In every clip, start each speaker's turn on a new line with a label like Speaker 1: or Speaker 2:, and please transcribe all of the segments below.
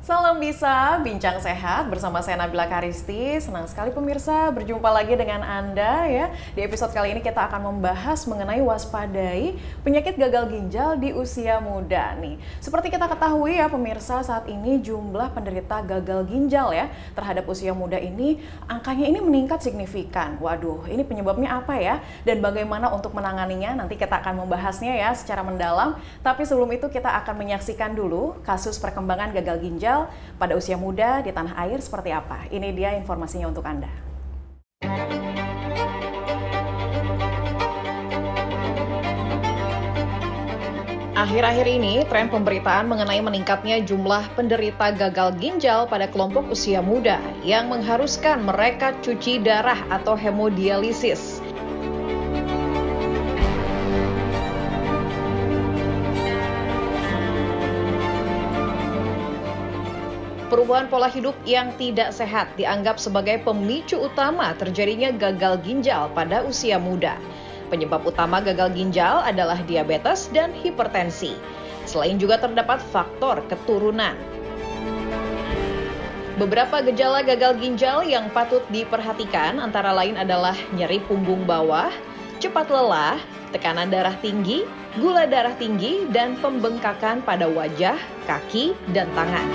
Speaker 1: Salam bisa, bincang sehat bersama saya Nabila Karisti. Senang sekali pemirsa berjumpa lagi dengan Anda ya. Di episode kali ini kita akan membahas mengenai waspadai penyakit gagal ginjal di usia muda nih. Seperti kita ketahui ya pemirsa, saat ini jumlah penderita gagal ginjal ya terhadap usia muda ini angkanya ini meningkat signifikan. Waduh, ini penyebabnya apa ya? Dan bagaimana untuk menanganinya? Nanti kita akan membahasnya ya secara mendalam. Tapi sebelum itu kita akan menyaksikan dulu kasus perkembangan gagal ginjal pada usia muda di tanah air seperti apa. Ini dia informasinya untuk Anda. Akhir-akhir ini, tren pemberitaan mengenai meningkatnya jumlah penderita gagal ginjal pada kelompok usia muda yang mengharuskan mereka cuci darah atau hemodialisis. Perubahan pola hidup yang tidak sehat dianggap sebagai pemicu utama terjadinya gagal ginjal pada usia muda. Penyebab utama gagal ginjal adalah diabetes dan hipertensi. Selain juga terdapat faktor keturunan. Beberapa gejala gagal ginjal yang patut diperhatikan antara lain adalah nyeri punggung bawah, cepat lelah, tekanan darah tinggi, gula darah tinggi, dan pembengkakan pada wajah, kaki, dan tangan.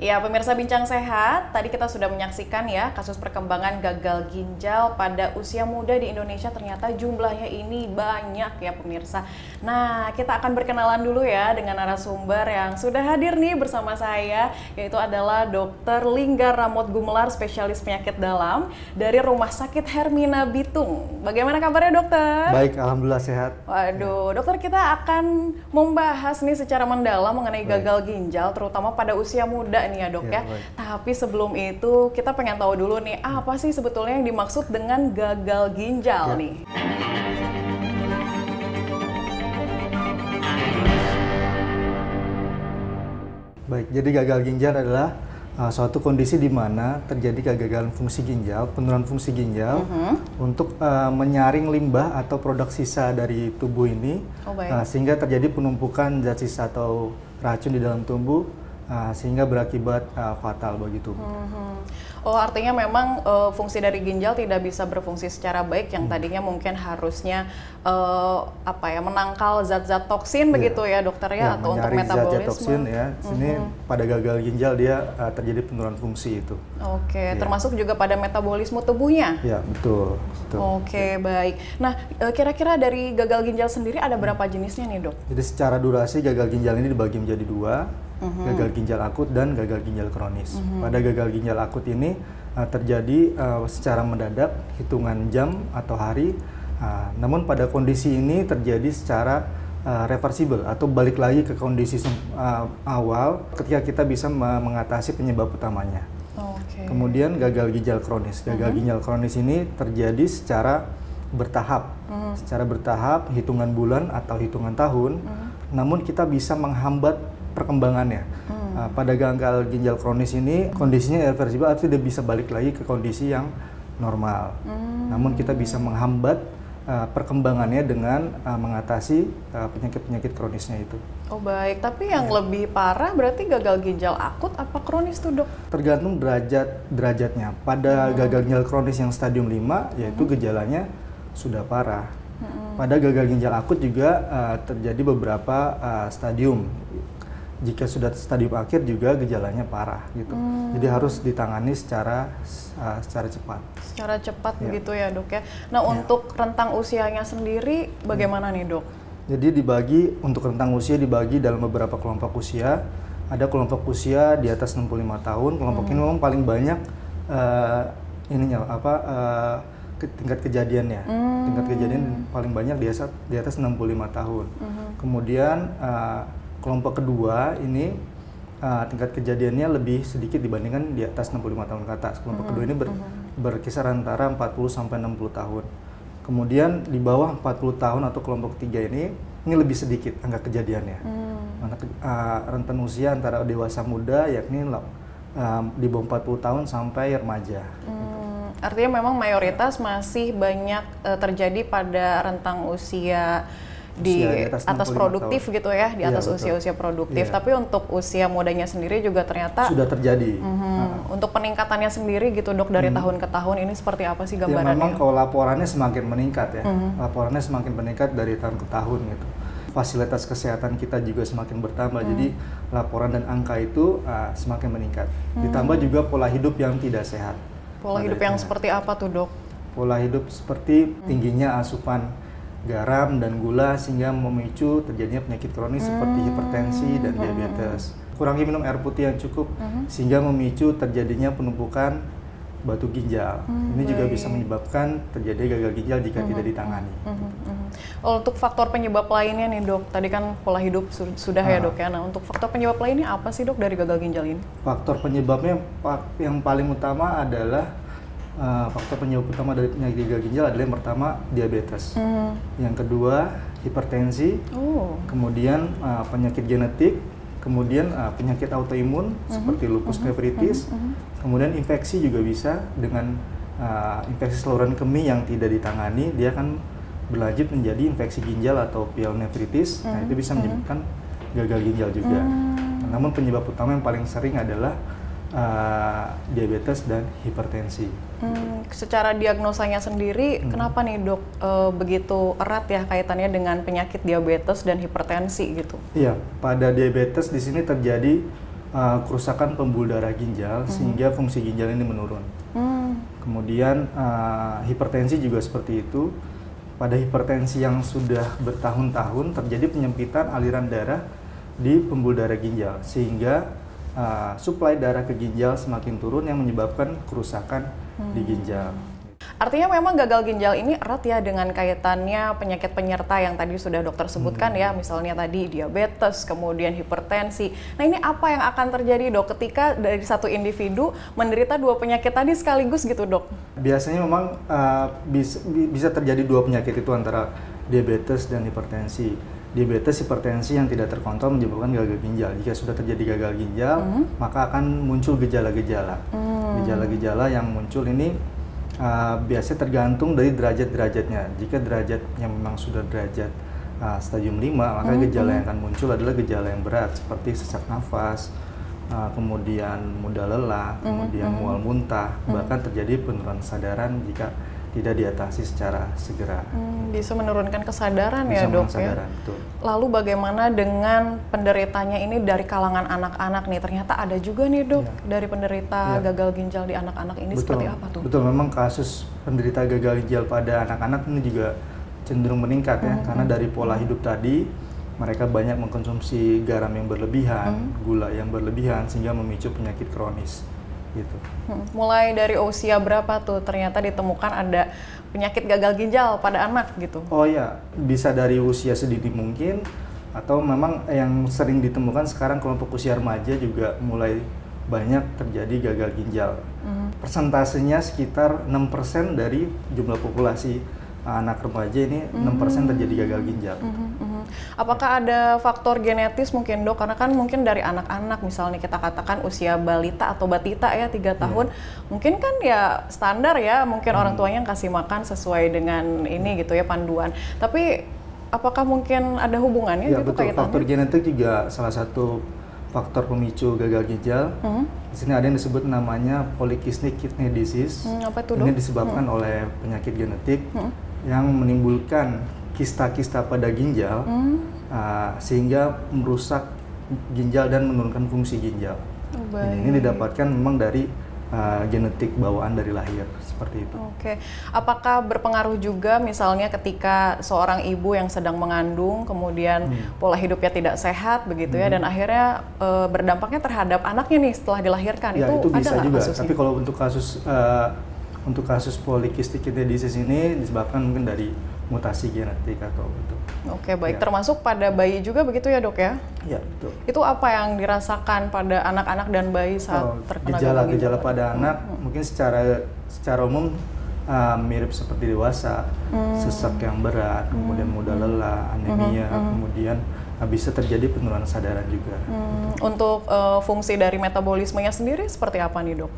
Speaker 1: Ya, pemirsa Bincang Sehat, tadi kita sudah menyaksikan ya kasus perkembangan gagal ginjal pada usia muda di Indonesia. Ternyata jumlahnya ini banyak ya pemirsa. Nah, kita akan berkenalan dulu ya dengan narasumber yang sudah hadir nih bersama saya, yaitu adalah Dr. Linggar Ramot Gumelar, spesialis penyakit dalam dari Rumah Sakit Hermina Bitung. Bagaimana kabarnya dokter?
Speaker 2: Baik, alhamdulillah sehat.
Speaker 1: Waduh, dokter, kita akan membahas nih secara mendalam mengenai gagal ginjal, terutama pada usia muda nih ya dok ya. Tapi sebelum itu kita pengen tahu dulu nih, apa sih sebetulnya yang dimaksud dengan gagal ginjal nih?
Speaker 2: Baik, jadi gagal ginjal adalah suatu kondisi di mana terjadi kegagalan fungsi ginjal, penurunan fungsi ginjal untuk menyaring limbah atau produk sisa dari tubuh ini, sehingga terjadi penumpukan zat sisa atau racun di dalam tubuh, sehingga berakibat fatal bagi tubuh.
Speaker 1: Oh, artinya memang fungsi dari ginjal tidak bisa berfungsi secara baik yang tadinya mungkin harusnya menangkal zat-zat toksin begitu ya dokter ya, atau untuk metabolisme.
Speaker 2: Zat-zat toksin ya. Sini pada gagal ginjal dia terjadi penurunan fungsi itu.
Speaker 1: Oke, termasuk juga pada metabolisme tubuhnya.
Speaker 2: Ya, betul.
Speaker 1: Oke, baik. Nah, kira-kira dari gagal ginjal sendiri ada berapa jenisnya nih dok?
Speaker 2: Jadi secara durasi gagal ginjal ini dibagi menjadi dua. Gagal ginjal akut dan gagal ginjal kronis. Pada gagal ginjal akut ini terjadi secara mendadak, hitungan jam atau hari. Namun pada kondisi ini terjadi secara reversible atau balik lagi ke kondisi awal ketika kita bisa mengatasi penyebab utamanya. Kemudian gagal ginjal kronis. Gagal ginjal kronis ini terjadi secara bertahap. Secara bertahap, hitungan bulan atau hitungan tahun. Namun kita bisa menghambat perkembangannya. Pada gagal ginjal kronis ini kondisinya irreversible, artinya dia bisa balik lagi ke kondisi yang normal. Namun kita bisa menghambat perkembangannya dengan mengatasi penyakit-penyakit kronisnya itu.
Speaker 1: Oh baik, tapi yang lebih parah berarti gagal ginjal akut apa kronis tuh dok?
Speaker 2: Tergantung derajatnya. Pada gagal ginjal kronis yang stadium 5 yaitu gejalanya sudah parah. Pada gagal ginjal akut juga terjadi beberapa stadium. Jika sudah stadium akhir juga gejalanya parah gitu. Jadi harus ditangani secara cepat. Secara cepat
Speaker 1: begitu ya dok ya. Nah untuk rentang usianya sendiri bagaimana nih dok?
Speaker 2: Jadi untuk rentang usia dibagi dalam beberapa kelompok usia. Ada kelompok usia di atas 65 tahun. Kelompok ini memang paling banyak tingkat kejadiannya. Tingkat kejadian paling banyak di atas 65 tahun. Kemudian kelompok kedua ini tingkat kejadiannya lebih sedikit dibandingkan di atas 65 tahun ke atas. Kelompok kedua ini berkisar antara 40 sampai 60 tahun. Kemudian di bawah 40 tahun atau kelompok ketiga ini lebih sedikit angka kejadiannya. Rentan usia antara dewasa muda yakni di bawah 40 tahun sampai remaja.
Speaker 1: Artinya memang mayoritas masih banyak terjadi pada rentang usia di atas produktif tahun. Gitu ya, di atas usia-usia produktif. Tapi untuk usia mudanya sendiri juga ternyata
Speaker 2: sudah terjadi.
Speaker 1: Untuk peningkatannya sendiri gitu dok, dari tahun ke tahun ini seperti apa sih gambarannya?
Speaker 2: Ya memang kalau laporannya semakin meningkat ya, laporannya semakin meningkat dari tahun ke tahun gitu. Fasilitas kesehatan kita juga semakin bertambah, jadi laporan dan angka itu semakin meningkat. Ditambah juga pola hidup yang tidak sehat.
Speaker 1: Pola hidup yang seperti apa tuh dok?
Speaker 2: Pola hidup seperti tingginya asupan garam dan gula sehingga memicu terjadinya penyakit kronis seperti hipertensi dan diabetes. Kurangi minum air putih yang cukup sehingga memicu terjadinya penumpukan batu ginjal. Ini juga bisa menyebabkan terjadi gagal ginjal jika tidak ditangani.
Speaker 1: Untuk faktor penyebab lainnya nih dok, tadi kan pola hidup sudah ya dok ya. Nah untuk faktor penyebab lainnya apa sih dok dari gagal ginjal ini?
Speaker 2: Faktor penyebabnya yang paling utama adalah faktor penyebab utama dari penyakit gagal ginjal adalah yang pertama diabetes, yang kedua hipertensi, kemudian penyakit genetik, kemudian penyakit autoimun seperti lupus nephritis, kemudian infeksi juga bisa dengan infeksi saluran kemih yang tidak ditangani, dia akan berlanjut menjadi infeksi ginjal atau pyelonephritis. Nah itu bisa menyebabkan gagal ginjal juga. Namun penyebab utama yang paling sering adalah diabetes dan hipertensi.
Speaker 1: Secara diagnosanya sendiri, kenapa nih dok begitu erat ya kaitannya dengan penyakit diabetes dan hipertensi gitu?
Speaker 2: Iya, pada diabetes di sini terjadi kerusakan pembuluh darah ginjal sehingga fungsi ginjal ini menurun. Kemudian hipertensi juga seperti itu. Pada hipertensi yang sudah bertahun-tahun terjadi penyempitan aliran darah di pembuluh darah ginjal sehingga suplai darah ke ginjal semakin turun yang menyebabkan kerusakan di ginjal.
Speaker 1: Artinya memang gagal ginjal ini erat ya dengan kaitannya penyakit penyerta yang tadi sudah dokter sebutkan ya, misalnya tadi diabetes, kemudian hipertensi. Nah ini apa yang akan terjadi dok ketika dari satu individu menderita dua penyakit tadi sekaligus gitu dok?
Speaker 2: Biasanya memang bisa terjadi dua penyakit itu antara diabetes dan hipertensi. Diabetes, hipertensi yang tidak terkontrol menyebabkan gagal ginjal. Jika sudah terjadi gagal ginjal, maka akan muncul gejala-gejala. Gejala-gejala yang muncul ini biasanya tergantung dari derajat-derajatnya. Jika derajatnya memang sudah derajat stadium 5, maka gejala yang akan muncul adalah gejala yang berat seperti sesak nafas, kemudian mudah lelah, kemudian mual muntah, bahkan terjadi penurunan kesadaran jika tidak diatasi secara segera.
Speaker 1: Bisa menurunkan kesadaran
Speaker 2: bisa
Speaker 1: ya dok ya.
Speaker 2: Betul.
Speaker 1: Lalu bagaimana dengan penderitanya ini dari kalangan anak-anak nih? Ternyata ada juga nih dok dari penderita gagal ginjal di anak-anak ini.
Speaker 2: Betul.
Speaker 1: Seperti apa tuh?
Speaker 2: Betul, memang kasus penderita gagal ginjal pada anak-anak ini juga cenderung meningkat ya, karena dari pola hidup tadi mereka banyak mengkonsumsi garam yang berlebihan, gula yang berlebihan sehingga memicu penyakit kronis. Gitu.
Speaker 1: Mulai dari usia berapa tuh ternyata ditemukan ada penyakit gagal ginjal pada anak gitu?
Speaker 2: Oh ya, bisa dari usia sedini mungkin, atau memang yang sering ditemukan sekarang kelompok usia remaja juga mulai banyak terjadi gagal ginjal. Persentasenya sekitar 6% dari jumlah populasi anak remaja ini 6% terjadi gagal ginjal.
Speaker 1: Apakah ada faktor genetis mungkin dok? Karena kan mungkin dari anak-anak misalnya kita katakan usia balita atau batita ya 3 tahun, mungkin kan ya standar ya, mungkin orang tuanya kasih makan sesuai dengan ini gitu ya panduan. Tapi apakah mungkin ada hubungannya gitu
Speaker 2: betul.
Speaker 1: kaitannya?
Speaker 2: Faktor genetik juga salah satu faktor pemicu gagal ginjal. Di sini ada yang disebut namanya polycystic kidney disease.
Speaker 1: Apa itu,
Speaker 2: ini disebabkan oleh penyakit genetik yang menimbulkan kista-kista pada ginjal sehingga merusak ginjal dan menurunkan fungsi ginjal. Ini didapatkan memang dari genetik bawaan dari lahir, seperti itu.
Speaker 1: Oke. Apakah berpengaruh juga misalnya ketika seorang ibu yang sedang mengandung kemudian pola hidupnya tidak sehat begitu ya, dan akhirnya berdampaknya terhadap anaknya nih setelah dilahirkan?
Speaker 2: Ya, itu bisa
Speaker 1: ada
Speaker 2: juga.
Speaker 1: kasusnya?
Speaker 2: Tapi kalau untuk kasus polycystic kidney disease ini disebabkan mungkin dari mutasi genetik atau itu.
Speaker 1: Oke, baik. Termasuk pada bayi juga begitu ya dok ya?
Speaker 2: Iya, betul.
Speaker 1: Itu apa yang dirasakan pada anak-anak dan bayi saat terkena gagal ginjal?
Speaker 2: Gejala pada anak mungkin secara umum mirip seperti dewasa, sesak yang berat, kemudian mudah lelah, anemia, kemudian bisa terjadi penurunan kesadaran juga.
Speaker 1: Untuk fungsi dari metabolismenya sendiri seperti apa nih dok?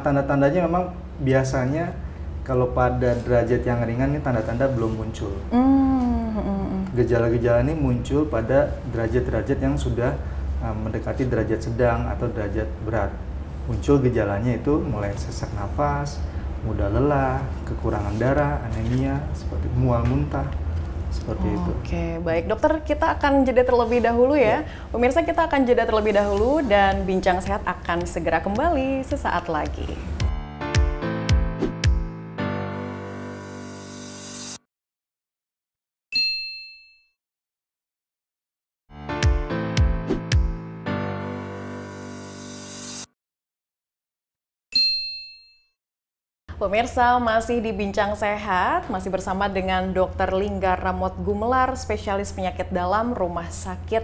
Speaker 2: Tanda-tandanya memang biasanya kalau pada derajat yang ringan ini tanda-tanda belum muncul. Gejala-gejala ini muncul pada derajat-derajat yang sudah mendekati derajat sedang atau derajat berat. Muncul gejalanya itu mulai sesak nafas, mudah lelah, kekurangan darah, anemia, seperti mual muntah, seperti itu.
Speaker 1: Oke, baik dokter, kita akan jeda terlebih dahulu ya. Pemirsa, kita akan jeda terlebih dahulu dan Bincang Sehat akan segera kembali sesaat lagi. Pemirsa, masih di Bincang Sehat, masih bersama dengan Dr. Linggar Ramot Gumelar, spesialis penyakit dalam Rumah Sakit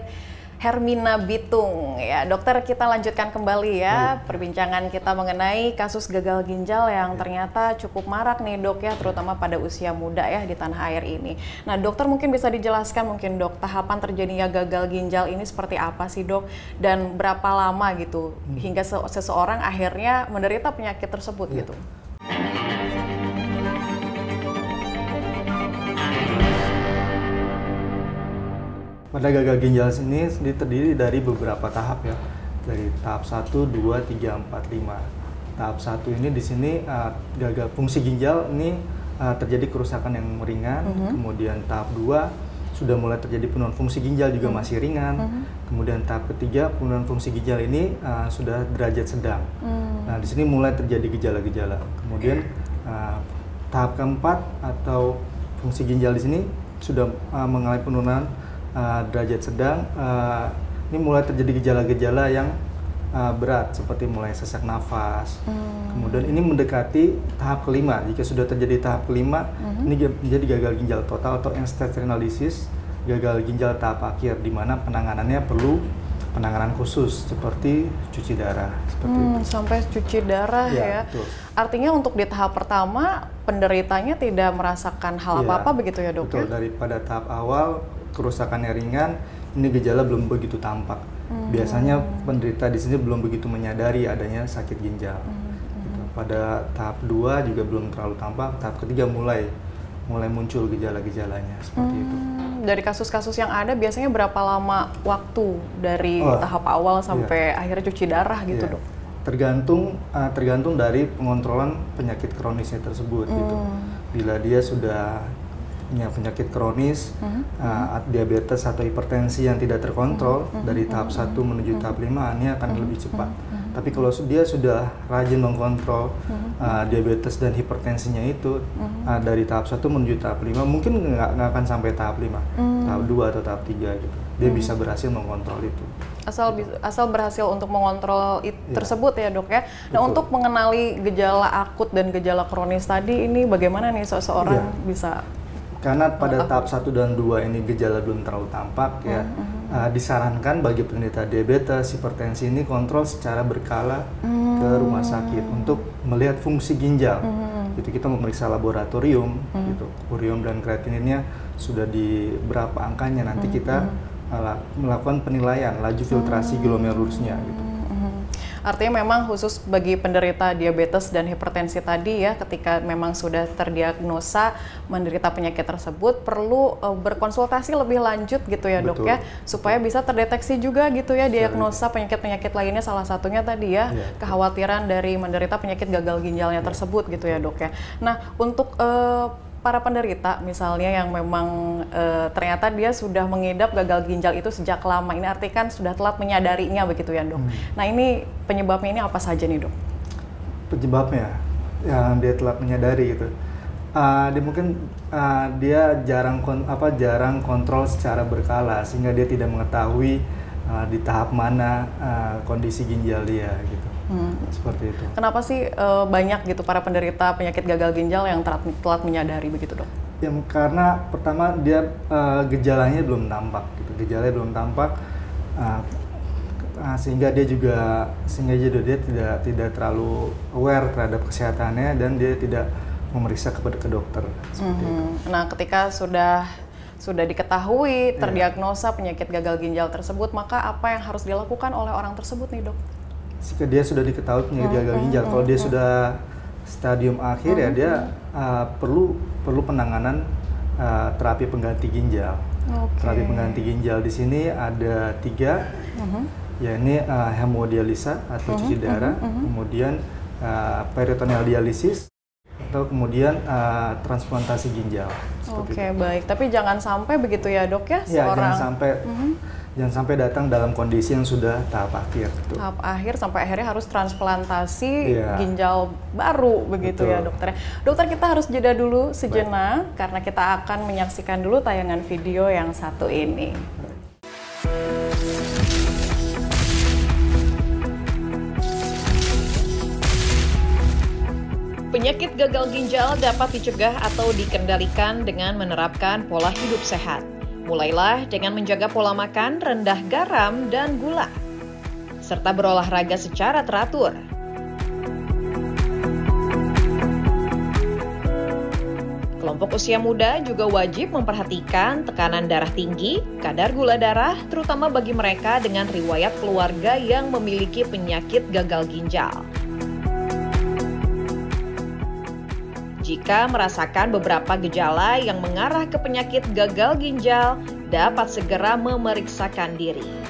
Speaker 1: Hermina Bitung. Ya, dokter, kita lanjutkan kembali ya perbincangan kita mengenai kasus gagal ginjal yang ternyata cukup marak nih dok ya, terutama pada usia muda ya di tanah air ini. Nah dokter, mungkin bisa dijelaskan mungkin dok, tahapan terjadinya gagal ginjal ini seperti apa sih dok? Dan berapa lama gitu hingga seseorang akhirnya menderita penyakit tersebut gitu?
Speaker 2: Pada gagal ginjal ini terdiri dari beberapa tahap ya, dari tahap 1, 2, 3, 4, 5. Tahap 1 ini di sini gagal fungsi ginjal ini terjadi kerusakan yang ringan, kemudian tahap 2 sudah mulai terjadi penurunan fungsi ginjal juga masih ringan, kemudian tahap ketiga penurunan fungsi ginjal ini sudah derajat sedang. Nah di sini mulai terjadi gejala-gejala. Kemudian tahap keempat atau fungsi ginjal di sini sudah mengalami penurunan derajat sedang, ini mulai terjadi gejala-gejala yang berat seperti mulai sesak nafas. Kemudian ini mendekati tahap kelima. Jika sudah terjadi tahap kelima, ini menjadi gagal ginjal total atau end-stage renal disease, gagal ginjal tahap akhir, di mana penanganannya perlu penanganan khusus seperti cuci darah. Seperti itu.
Speaker 1: Sampai cuci darah ya.
Speaker 2: Betul.
Speaker 1: Artinya untuk di tahap pertama penderitanya tidak merasakan hal apa-apa begitu ya dok?
Speaker 2: Betul, daripada tahap awal kerusakannya ringan, ini gejala belum begitu tampak. Biasanya penderita di sini belum begitu menyadari adanya sakit ginjal. Gitu. Pada tahap 2 juga belum terlalu tampak, tahap ketiga mulai muncul gejala-gejalanya seperti itu.
Speaker 1: Dari kasus-kasus yang ada biasanya berapa lama waktu dari tahap awal sampai akhirnya cuci darah gitu dok?
Speaker 2: Tergantung dari pengontrolan penyakit kronisnya tersebut gitu. Bila dia sudah punya penyakit kronis, diabetes atau hipertensi yang tidak terkontrol, dari tahap 1 menuju tahap 5 ini akan lebih cepat. Tapi kalau dia sudah rajin mengkontrol diabetes dan hipertensinya itu, dari tahap 1 menuju tahap 5 mungkin nggak akan sampai tahap 5, tahap 2 atau tahap 3 gitu. Dia bisa berhasil mengkontrol itu.
Speaker 1: Asal berhasil untuk mengontrol tersebut ya dok ya. Nah untuk mengenali gejala akut dan gejala kronis tadi ini bagaimana nih seseorang bisa?
Speaker 2: Karena pada tahap 1 dan 2 ini gejala belum terlalu tampak ya, disarankan bagi penderita diabetes, hipertensi ini kontrol secara berkala ke rumah sakit untuk melihat fungsi ginjal. Itu kita memeriksa laboratorium, gitu. Urium dan kreatininnya sudah di berapa angkanya, nanti kita melakukan penilaian laju filtrasi glomerulusnya gitu.
Speaker 1: Artinya memang khusus bagi penderita diabetes dan hipertensi tadi ya, ketika memang sudah terdiagnosa menderita penyakit tersebut, perlu berkonsultasi lebih lanjut gitu ya dok ya, supaya bisa terdeteksi juga gitu ya diagnosa penyakit-penyakit lainnya, salah satunya tadi ya kekhawatiran dari menderita penyakit gagal ginjalnya tersebut gitu ya dok ya. Nah untuk para penderita misalnya yang memang ternyata dia sudah mengidap gagal ginjal itu sejak lama, ini artinya kan sudah telat menyadarinya begitu ya dok. Nah ini penyebabnya ini apa saja nih dok?
Speaker 2: Penyebabnya yang dia telat menyadari gitu, dia mungkin dia jarang kontrol secara berkala sehingga dia tidak mengetahui di tahap mana kondisi ginjal dia gitu. Seperti itu. Kenapa sih
Speaker 1: banyak gitu para penderita penyakit gagal ginjal yang telat menyadari begitu dok?
Speaker 2: Yang karena pertama dia gejalanya belum tampak gitu, gejalanya belum tampak sehingga dia tidak terlalu aware terhadap kesehatannya dan dia tidak memeriksa ke dokter seperti itu.
Speaker 1: Nah ketika sudah diketahui terdiagnosa penyakit gagal ginjal tersebut, maka apa yang harus dilakukan oleh orang tersebut nih dok?
Speaker 2: Jika dia sudah diketahui penyakit gagal ginjal, kalau dia sudah stadium akhir ya dia perlu penanganan terapi pengganti ginjal. Terapi pengganti ginjal di sini ada 3, ya ini hemodialisa atau cuci darah, kemudian peritoneal dialisis, atau kemudian transplantasi ginjal.
Speaker 1: Oke, baik. Tapi jangan sampai begitu ya dok ya,
Speaker 2: Ya,
Speaker 1: seorang
Speaker 2: jangan sampai datang dalam kondisi yang sudah tahap akhir.
Speaker 1: Tahap akhir sampai akhirnya harus transplantasi ginjal baru begitu ya dokter. Dokter, kita harus jeda dulu sejenak karena kita akan menyaksikan dulu tayangan video yang satu ini. Penyakit gagal ginjal dapat dicegah atau dikendalikan dengan menerapkan pola hidup sehat. Mulailah dengan menjaga pola makan rendah garam dan gula, serta berolahraga secara teratur. Kelompok usia muda juga wajib memperhatikan tekanan darah tinggi, kadar gula darah, terutama bagi mereka dengan riwayat keluarga yang memiliki penyakit gagal ginjal. Jika merasakan beberapa gejala yang mengarah ke penyakit gagal ginjal, dapat segera memeriksakan diri.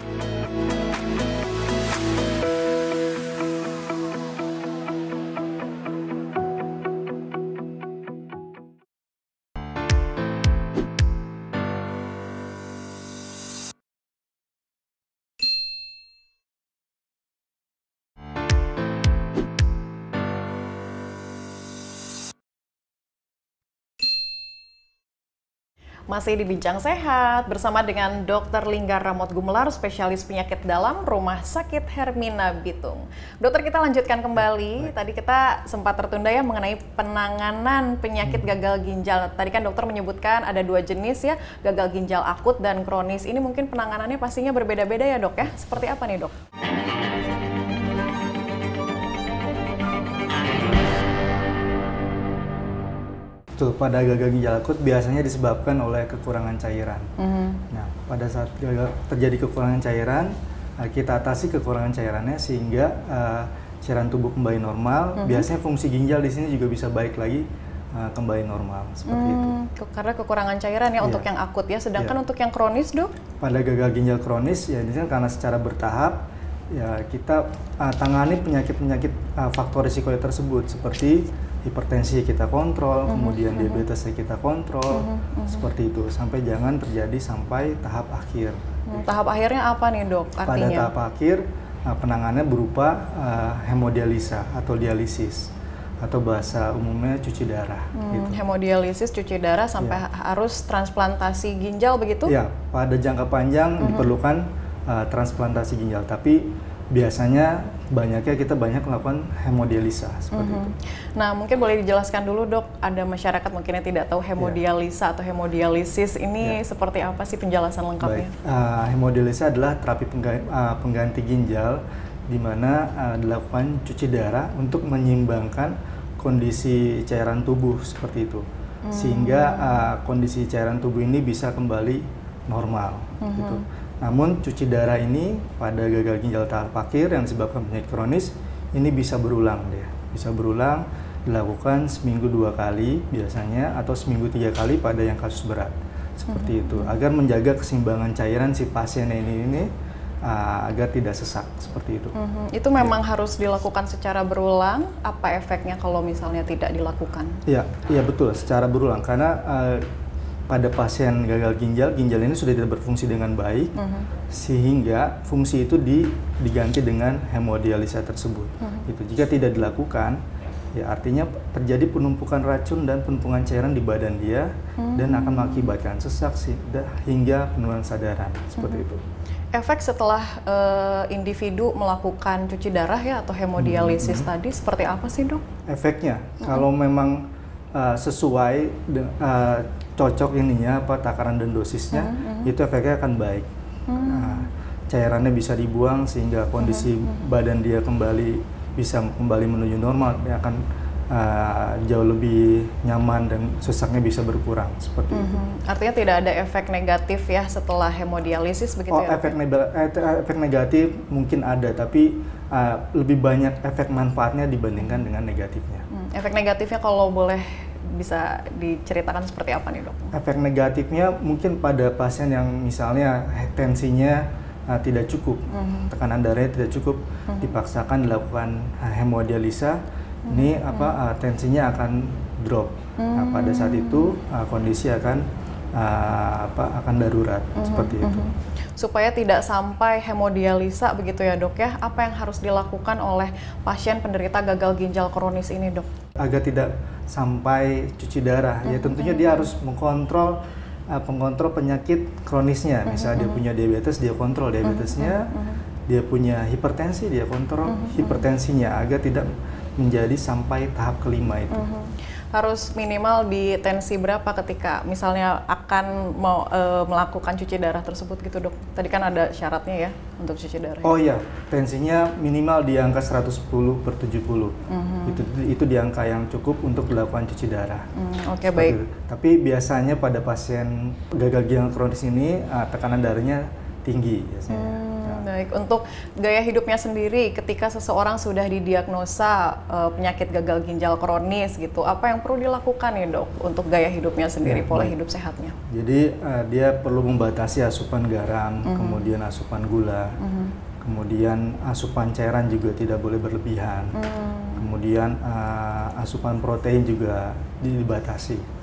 Speaker 1: Masih di Bincang Sehat bersama dengan Dr. Linggar Ramot Gumelar, spesialis penyakit dalam Rumah Sakit Hermina Bitung. Dokter, kita lanjutkan kembali. Tadi kita sempat tertunda ya mengenai penanganan penyakit gagal ginjal. Tadi kan dokter menyebutkan ada 2 jenis ya, gagal ginjal akut dan kronis. Ini mungkin penanganannya pastinya berbeda-beda ya dok ya? Seperti apa nih dok?
Speaker 2: Betul, pada gagal ginjal akut biasanya disebabkan oleh kekurangan cairan. Nah, pada saat terjadi kekurangan cairan, kita atasi kekurangan cairannya sehingga cairan tubuh kembali normal. Biasanya fungsi ginjal di sini juga bisa baik lagi kembali normal, seperti itu.
Speaker 1: Karena kekurangan cairan ya untuk yang akut ya, sedangkan untuk yang kronis dok?
Speaker 2: Pada gagal ginjal kronis ya, ini kan karena secara bertahap ya kita tangani penyakit-penyakit faktor risiko tersebut seperti hipertensi kita kontrol, kemudian diabetes kita kontrol, seperti itu, sampai jangan terjadi sampai tahap akhir.
Speaker 1: Tahap akhirnya apa nih dok artinya?
Speaker 2: Pada tahap akhir penanganannya berupa hemodialisa atau dialisis, atau bahasa umumnya cuci darah. Gitu.
Speaker 1: Hemodialisis, cuci darah sampai harus transplantasi ginjal begitu?
Speaker 2: Ya, pada jangka panjang diperlukan transplantasi ginjal, tapi biasanya banyaknya kita melakukan hemodialisa seperti itu.
Speaker 1: Nah, mungkin boleh dijelaskan dulu dok, ada masyarakat mungkin yang tidak tahu hemodialisa atau hemodialisis ini seperti apa sih penjelasan lengkapnya?
Speaker 2: Hemodialisa adalah terapi pengganti ginjal di mana dilakukan cuci darah untuk menyeimbangkan kondisi cairan tubuh seperti itu, sehingga kondisi cairan tubuh ini bisa kembali normal. Gitu. Namun cuci darah ini pada gagal ginjal tahap akhir yang disebabkan penyakit kronis ini bisa berulang dilakukan seminggu 2 kali biasanya, atau seminggu 3 kali pada yang kasus berat seperti itu, agar menjaga keseimbangan cairan si pasien ini agar tidak sesak seperti itu.
Speaker 1: Itu memang harus dilakukan secara berulang. Apa efeknya kalau misalnya tidak dilakukan?
Speaker 2: Iya betul, secara berulang karena pada pasien gagal ginjal ini sudah tidak berfungsi dengan baik, sehingga fungsi itu diganti dengan hemodialisa tersebut. Itu jika tidak dilakukan, ya artinya terjadi penumpukan racun dan penumpukan cairan di badan dia, dan akan mengakibatkan sesak hingga penurunan kesadaran seperti itu.
Speaker 1: Efek setelah individu melakukan cuci darah ya atau hemodialisis tadi seperti apa sih dok? Efeknya,
Speaker 2: kalau memang sesuai cocok takaran dan dosisnya, itu efeknya akan baik. Cairannya bisa dibuang sehingga kondisi badan dia bisa kembali menuju normal, dia akan jauh lebih nyaman dan sesaknya bisa berkurang seperti itu.
Speaker 1: Artinya tidak ada efek negatif ya setelah hemodialisis begitu ya?
Speaker 2: Efek negatif mungkin ada, tapi lebih banyak efek manfaatnya dibandingkan dengan negatifnya.
Speaker 1: Efek negatifnya kalau boleh bisa diceritakan seperti apa nih dok?
Speaker 2: Efek negatifnya mungkin pada pasien yang misalnya tensinya tidak cukup, tekanan darahnya tidak cukup, dipaksakan dilakukan hemodialisa, ini tensinya akan drop. Nah, pada saat itu kondisi akan darurat seperti itu.
Speaker 1: Supaya tidak sampai hemodialisa begitu ya dok ya, apa yang harus dilakukan oleh pasien penderita gagal ginjal kronis ini dok?
Speaker 2: Agar tidak sampai cuci darah, ya tentunya dia harus mengontrol penyakit kronisnya. Misalnya dia punya diabetes, dia kontrol diabetesnya, dia punya hipertensi, dia kontrol hipertensinya agar tidak menjadi sampai tahap kelima itu.
Speaker 1: Harus minimal di tensi berapa ketika misalnya akan mau melakukan cuci darah tersebut gitu dok? Tadi kan ada syaratnya ya untuk cuci darah.
Speaker 2: Oh iya, tensinya minimal di angka 110/70. Itu di angka yang cukup untuk dilakukan cuci darah.
Speaker 1: Oke, baik.
Speaker 2: Itu. Tapi biasanya pada pasien gagal ginjal kronis ini tekanan darahnya tinggi biasanya.
Speaker 1: Baik, untuk gaya hidupnya sendiri ketika seseorang sudah didiagnosa penyakit gagal ginjal kronis gitu, apa yang perlu dilakukan ya dok untuk gaya hidupnya sendiri, pola hidup sehatnya?
Speaker 2: Jadi dia perlu membatasi asupan garam, kemudian asupan gula, kemudian asupan cairan juga tidak boleh berlebihan, kemudian asupan protein juga dibatasi.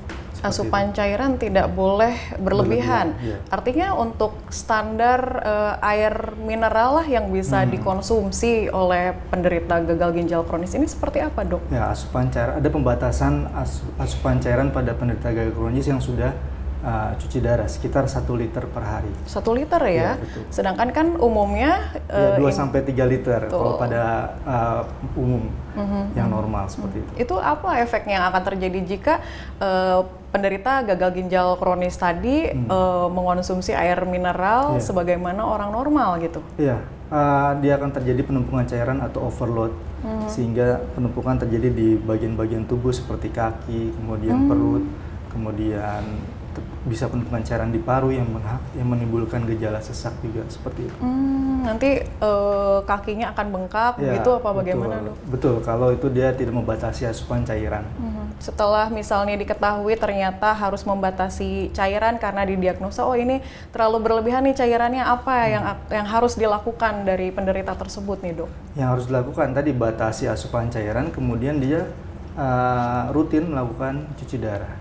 Speaker 1: Asupan cairan tidak boleh berlebihan.
Speaker 2: Iya.
Speaker 1: Artinya untuk standar air mineral lah yang bisa dikonsumsi oleh penderita gagal ginjal kronis ini seperti apa dok?
Speaker 2: Ya, asupan cairan, ada pembatasan asupan cairan pada penderita gagal kronis yang sudah cuci darah sekitar 1 liter per hari.
Speaker 1: 1 liter ya?
Speaker 2: Ya, betul.
Speaker 1: Sedangkan kan umumnya
Speaker 2: 2-3 liter kalau pada umum yang normal seperti itu.
Speaker 1: Itu apa efeknya yang akan terjadi jika penderita gagal ginjal kronis tadi mengonsumsi air mineral sebagaimana orang normal gitu?
Speaker 2: Iya, dia akan terjadi penumpukan cairan atau overload, sehingga penumpukan terjadi di bagian-bagian tubuh seperti kaki, kemudian perut, kemudian bisa penumpukan cairan di paru yang menimbulkan gejala sesak juga seperti itu.
Speaker 1: Nanti kakinya akan bengkak gitu apa bagaimana dok?
Speaker 2: Betul, kalau itu dia tidak membatasi asupan cairan.
Speaker 1: Setelah misalnya diketahui ternyata harus membatasi cairan karena didiagnosa, oh ini terlalu berlebihan nih cairannya, apa yang harus dilakukan dari penderita tersebut nih dok? Yang
Speaker 2: harus dilakukan tadi batasi asupan cairan, kemudian dia rutin melakukan cuci darah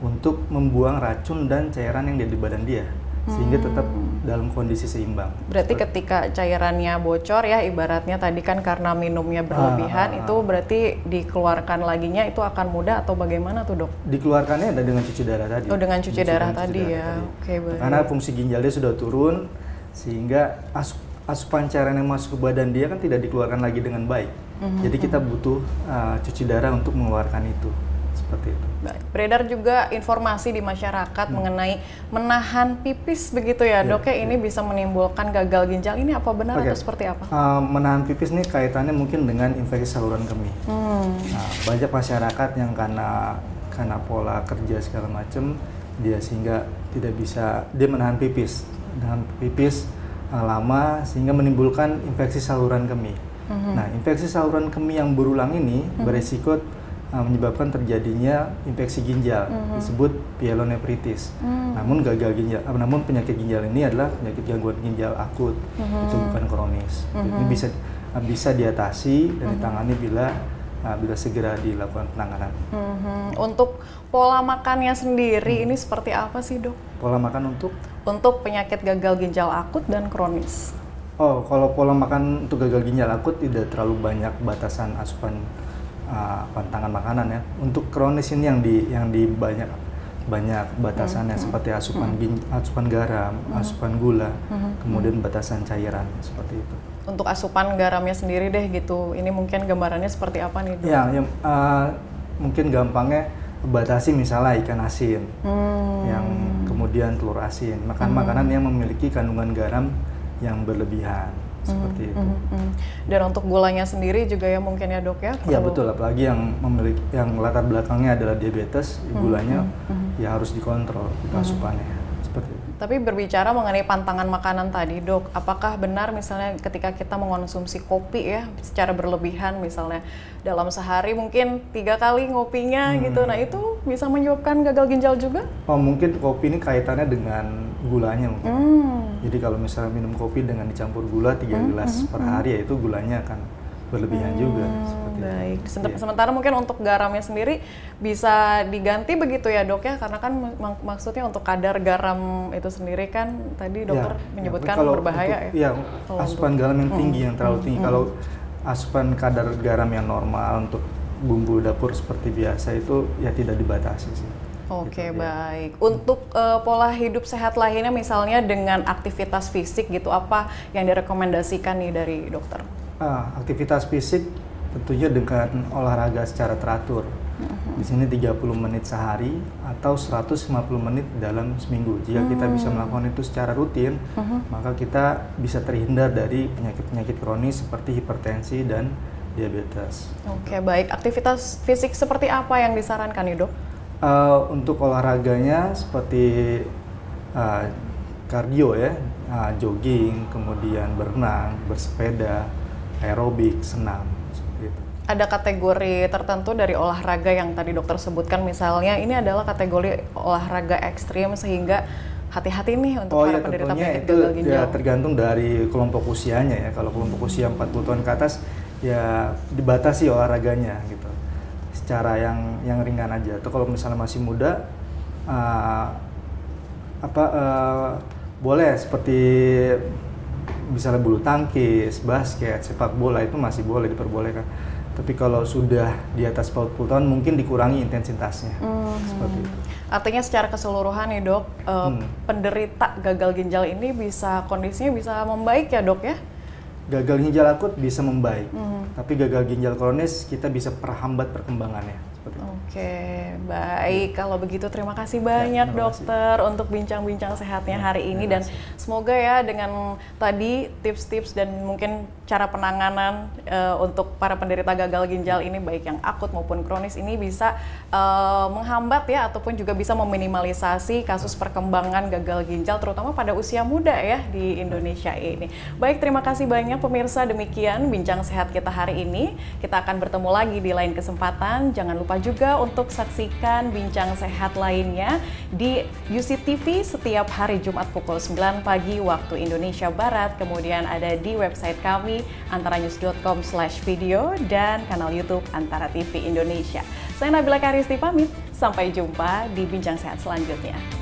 Speaker 2: untuk membuang racun dan cairan yang ada di badan dia sehingga tetap dalam kondisi seimbang.
Speaker 1: Berarti ketika cairannya bocor ya ibaratnya tadi kan karena minumnya berlebihan itu berarti dikeluarkan laginya itu akan mudah atau bagaimana tuh dok?
Speaker 2: Dikeluarkannya ada dengan cuci darah tadi.
Speaker 1: Oh dengan cuci darah tadi ya. Oke, baik.
Speaker 2: Karena fungsi ginjalnya sudah turun sehingga asupan cairan yang masuk ke badan dia kan tidak dikeluarkan lagi dengan baik. Jadi kita butuh cuci darah untuk mengeluarkan itu, seperti itu.
Speaker 1: Baik. Beredar juga informasi di masyarakat mengenai menahan pipis begitu ya dok ya, ini bisa menimbulkan gagal ginjal, ini apa benar atau seperti apa?
Speaker 2: Menahan pipis ini kaitannya mungkin dengan infeksi saluran kemih. Nah, banyak masyarakat yang karena pola kerja segala macam dia sehingga tidak bisa, dia menahan pipis lama sehingga menimbulkan infeksi saluran kemih. Nah, infeksi saluran kemih yang berulang ini beresiko menyebabkan terjadinya infeksi ginjal, disebut pyelonefritis. Namun penyakit ginjal ini adalah penyakit gangguan ginjal akut, itu bukan kronis. Ini bisa diatasi dan ditangani bila segera dilakukan penanganan.
Speaker 1: Untuk pola makannya sendiri ini seperti apa sih dok?
Speaker 2: Pola makan untuk
Speaker 1: penyakit gagal ginjal akut dan kronis.
Speaker 2: Oh, kalau pola makan untuk gagal ginjal akut tidak terlalu banyak batasan asupan pantangan makanan ya. Untuk kronis ini yang di banyak batasannya seperti asupan garam, asupan gula, kemudian batasan cairan seperti itu.
Speaker 1: Untuk asupan garamnya sendiri deh gitu, ini mungkin gambarannya seperti apa nih dok?
Speaker 2: Ya, mungkin gampangnya batasi misalnya ikan asin, yang kemudian telur asin, makanan yang memiliki kandungan garam yang berlebihan seperti itu.
Speaker 1: Dan untuk gulanya sendiri juga ya mungkin ya dok ya?
Speaker 2: Iya betul, apalagi yang latar belakangnya adalah diabetes, gulanya ya harus dikontrol asupannya seperti itu.
Speaker 1: Tapi berbicara mengenai pantangan makanan tadi, Dok, apakah benar misalnya ketika kita mengonsumsi kopi ya secara berlebihan, misalnya dalam sehari mungkin 3 kali ngopinya gitu, nah itu bisa menyebabkan gagal ginjal juga?
Speaker 2: Oh, mungkin kopi ini kaitannya dengan gulanya mungkin. Jadi kalau misalnya minum kopi dengan dicampur gula 3 gelas per hari, ya itu gulanya akan berlebihan juga. Seperti
Speaker 1: Baik.
Speaker 2: itu.
Speaker 1: Sementara mungkin untuk garamnya sendiri bisa diganti begitu ya, Dok ya, karena kan maksudnya untuk kadar garam itu sendiri kan tadi dokter menyebutkan
Speaker 2: kalau
Speaker 1: berbahaya
Speaker 2: untuk,
Speaker 1: ya.
Speaker 2: Asupan garam yang tinggi, yang terlalu tinggi. Kalau asupan kadar garam yang normal untuk bumbu dapur seperti biasa itu ya tidak dibatasi sih.
Speaker 1: Oke,
Speaker 2: Gitu,
Speaker 1: baik. Untuk pola hidup sehat lainnya misalnya dengan aktivitas fisik gitu, apa yang direkomendasikan nih dari dokter?
Speaker 2: Aktivitas fisik tentunya dengan olahraga secara teratur. Di sini 30 menit sehari atau 150 menit dalam seminggu. Jika kita bisa melakukan itu secara rutin, maka kita bisa terhindar dari penyakit-penyakit kronis seperti hipertensi dan diabetes.
Speaker 1: Oke, baik. Aktivitas fisik seperti apa yang disarankan nih, Dok?
Speaker 2: Untuk olahraganya seperti kardio ya, jogging, kemudian berenang, bersepeda, aerobik, senam, seperti itu.
Speaker 1: Ada kategori tertentu dari olahraga yang tadi dokter sebutkan, misalnya ini adalah kategori olahraga ekstrim sehingga hati-hati nih untuk para penderita penyakit gagal ginjal.
Speaker 2: Ya tergantung dari kelompok usianya ya. Kalau kelompok usia 40 tahun ke atas ya dibatasi olahraganya gitu. Secara yang ringan aja. Atau kalau misalnya masih muda boleh seperti misalnya bulu tangkis, basket, sepak bola itu masih boleh diperbolehkan. Tapi kalau sudah di atas 40 tahun mungkin dikurangi intensitasnya. Seperti itu.
Speaker 1: Artinya secara keseluruhan nih, Dok, penderita gagal ginjal ini kondisinya bisa membaik ya, Dok ya?
Speaker 2: Gagal ginjal akut bisa membaik. Tapi gagal ginjal kronis kita bisa perhambat perkembangannya.
Speaker 1: Oke, baik. Kalau begitu terima kasih banyak dokter untuk bincang-bincang sehatnya hari ini, dan semoga ya dengan tadi tips-tips dan mungkin cara penanganan untuk para penderita gagal ginjal ini baik yang akut maupun kronis ini bisa menghambat ya ataupun juga bisa meminimalisasi kasus perkembangan gagal ginjal terutama pada usia muda ya di Indonesia ini. Baik, terima kasih banyak pemirsa, demikian bincang sehat kita hari ini. Kita akan bertemu lagi di lain kesempatan. Jangan lupa juga untuk saksikan bincang sehat lainnya di UCTV setiap hari Jumat pukul 9 pagi waktu Indonesia Barat. Kemudian ada di website kami antaranews.com/video dan kanal YouTube Antara TV Indonesia. Saya Nabila Karisti pamit, sampai jumpa di bincang sehat selanjutnya.